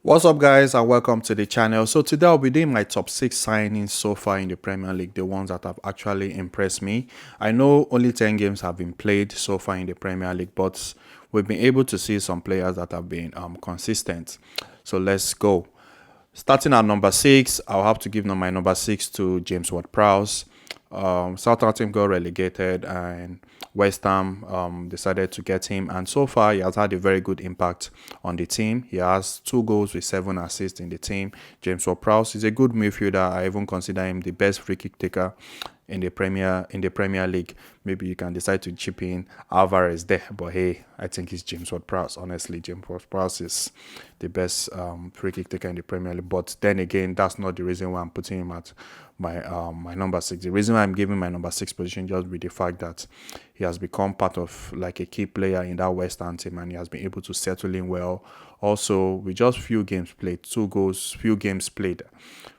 What's up, guys, and welcome to the channel. So today I'll be doing my top 6 signings so far in the Premier League, the ones that have actually impressed me. I know only 10 games have been played so far in the Premier League, but we've been able to see some players that have been consistent. So let's go. Starting at number 6, I'll have to give my number 6 to James Ward-Prowse. Southampton got relegated and West Ham decided to get him, and so far he has had a very good impact on the team. He has 2 goals with 7 assists in the team. James Ward-Prowse is a good midfielder. I even consider him the best free kick taker in the Premier League. Maybe you can decide to chip in Alvarez there, but hey, I think it's James Ward-Prowse. Honestly, James Ward-Prowse is the best free kick taker in the Premier League. But then again, that's not the reason why I'm putting him at my number 6. The reason why I'm giving my number 6 position just with the fact that he has become part of like a key player in that West Ham team, and he has been able to settle in well. Also, with just few games played, few games played,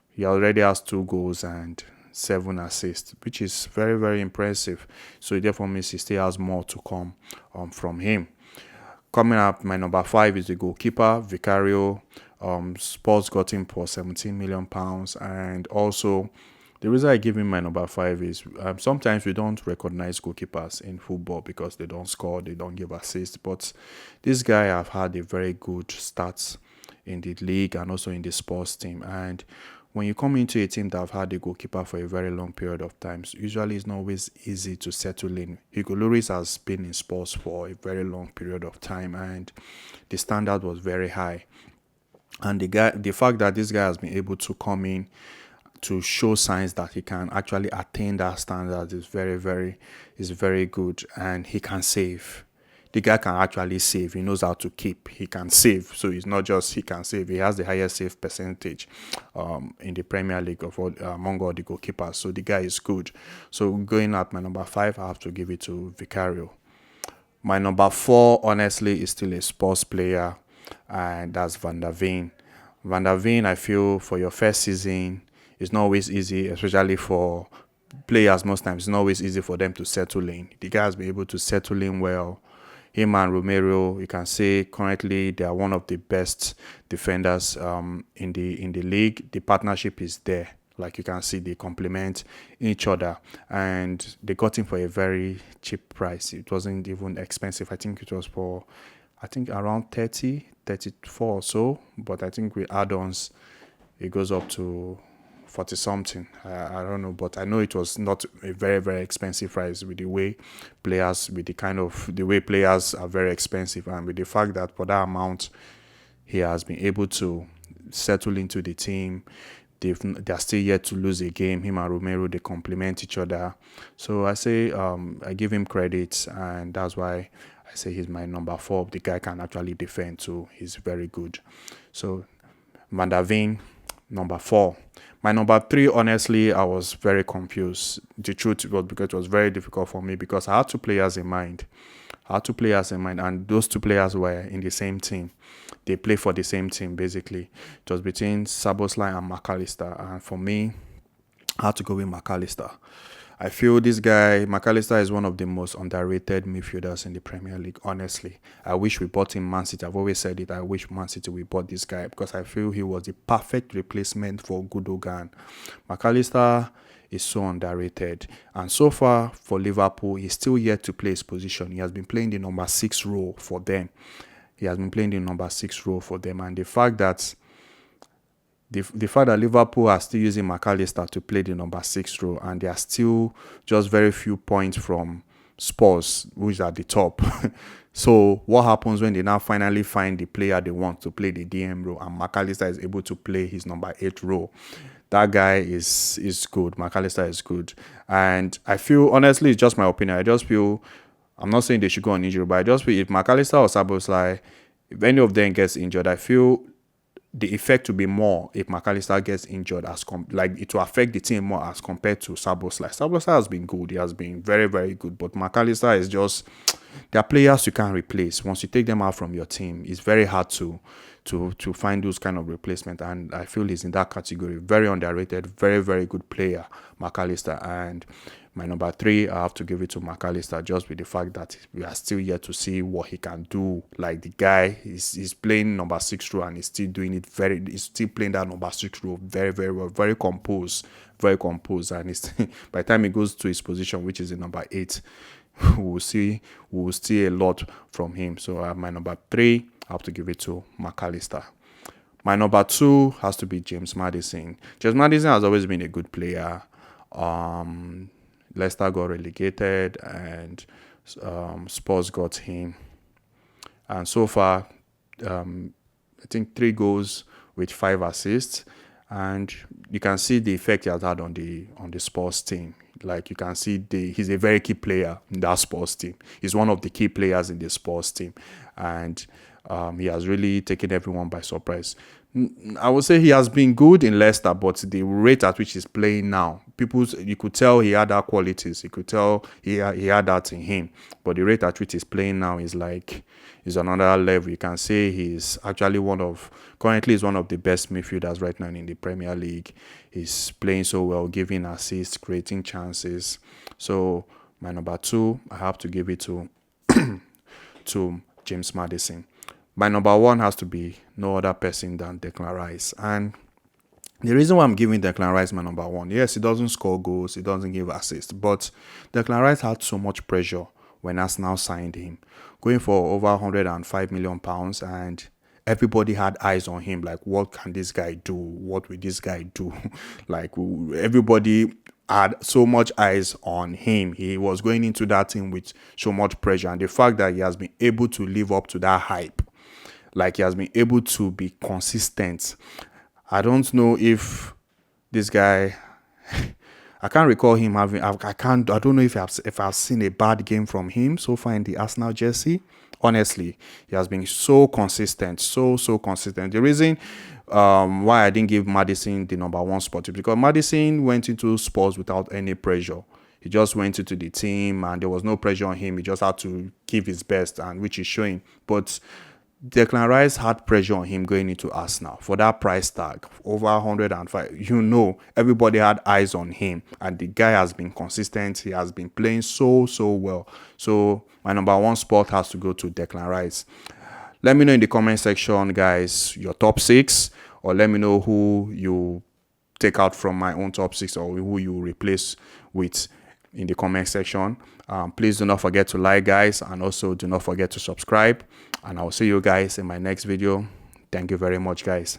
he already has 2 goals and 7 assists, which is very, very impressive. So it therefore means he still has more to come from him. Coming up, my number 5 is the goalkeeper, Vicario. Spurs got him for £17 million, and also the reason I give him my number 5 is sometimes we don't recognize goalkeepers in football because they don't score, they don't give assists. But this guy have had a very good start in the league and also in the Spurs team. And when you come into a team that have had a goalkeeper for a very long period of time, usually it's not always easy to settle in. Hugo Lloris has been in Spurs for a very long period of time, and the standard was very high. And the fact that this guy has been able to come in to show signs that he can actually attain that standard is very good, and he can save. The guy can actually save. He knows how to keep. He can save. So it's not just he can save. He has the highest save percentage in the Premier League of all, among all the goalkeepers. So the guy is good. So going at my number 5, I have to give it to Vicario. My number 4, honestly, is still a Spurs player, and that's Van der Ven. Van der Ven, I feel for your first season, it's not always easy, especially for players. Most times, it's not always easy for them to settle in. The guy has been able to settle in well. Him and Romero, you can say currently they are one of the best defenders in the league. The partnership is there. Like you can see, they complement each other, and they got him for a very cheap price. It wasn't even expensive. I think it was for, around 34 or so. But I think with add-ons, it goes up to 40 something. I don't know, but I know it was not a very, very expensive price with the way players are very expensive, and with the fact that for that amount he has been able to settle into the team. They're still yet to lose a game. Him and Romero, they complement each other. So I say I give him credit, and that's why I say he's my number 4. The guy can actually defend too. He's very good. So Van der Ven, number 4. My number 3, honestly, I was very confused. The truth was because it was very difficult for me because I had 2 players in mind. And those 2 players were in the same team. They play for the same team, basically. It was between Szoboszlai and McAllister. And for me, I had to go with McAllister. I feel this guy, McAllister, is one of the most underrated midfielders in the Premier League, honestly. I wish we bought him Man City. I've always said it. I wish Man City we bought this guy because I feel he was the perfect replacement for Gundogan. McAllister is so underrated. And so far for Liverpool, he's still yet to play his position. He has been playing the number 6 role for them. And the fact that Liverpool are still using McAllister to play the number 6 role, and they are still just very few points from Spurs, which are at the top. So what happens when they now finally find the player they want to play the DM role, and McAllister is able to play his number 8 role? That guy is good. McAllister is good. And I feel, honestly, it's just my opinion. I just feel, I'm not saying they should go on injury, but I just feel if McAllister or Szoboszlai, if any of them gets injured, I feel the effect will be more if McAllister gets injured, it will affect the team more as compared to Szoboszlai. Szoboszlai has been good. He has been very, very good. But McAllister is just, there are players you can't replace. Once you take them out from your team, it's very hard to to find those kind of replacement, and I feel he's in that category. Very underrated, very, very good player, McAllister. And my number 3, I have to give it to McAllister, just with the fact that we are still yet to see what he can do. Like, the guy he's playing number 6 role, and he's still doing it he's still playing that number 6 role very, very well, very composed, and it's by the time he goes to his position, which is in number 8, we will see a lot from him. So my number 3, I have to give it to McAllister. My number 2 has to be James Maddison. James Maddison has always been a good player. Leicester got relegated, and Spurs got him. And so far, I think 3 goals with 5 assists. And you can see the effect he has had on the Spurs team. Like, you can see he's a very key player in that Spurs team. He's one of the key players in the Spurs team. And he has really taken everyone by surprise. I would say he has been good in Leicester, but the rate at which he's playing now, you could tell he had that qualities. You could tell he had that in him. But the rate at which he's playing now is another level. You can say he's actually currently one of the best midfielders right now in the Premier League. He's playing so well, giving assists, creating chances. So my number 2, I have to give it to to James Maddison. My number 1 has to be no other person than Declan Rice. And the reason why I'm giving Declan Rice my number 1, yes, he doesn't score goals, he doesn't give assists, but Declan Rice had so much pressure when Arsenal signed him, going for over £105 million, and everybody had eyes on him. Like, what can this guy do? What will this guy do? Like, everybody had so much eyes on him. He was going into that team with so much pressure, and the fact that he has been able to live up to that hype, like, he has been able to be consistent. I don't know if this guy, I can't recall him having, I don't know if I've seen a bad game from him so far in the Arsenal jersey. Honestly, he has been so consistent, so consistent. The reason why I didn't give Maddison the number 1 spot is because Maddison went into Spurs without any pressure. He just went into the team, and there was no pressure on him. He just had to give his best, and which is showing. But Declan Rice had pressure on him going into Arsenal for that price tag, over 105. Everybody had eyes on him, and the guy has been consistent. He has been playing so well. So my number 1 spot has to go to Declan Rice. Let me know in the comment section, guys, your top 6, or let me know who you take out from my own top 6, or who you replace with in the comment section. Please do not forget to like, guys, and also do not forget to subscribe, and I'll see you guys in my next video. Thank you very much, guys.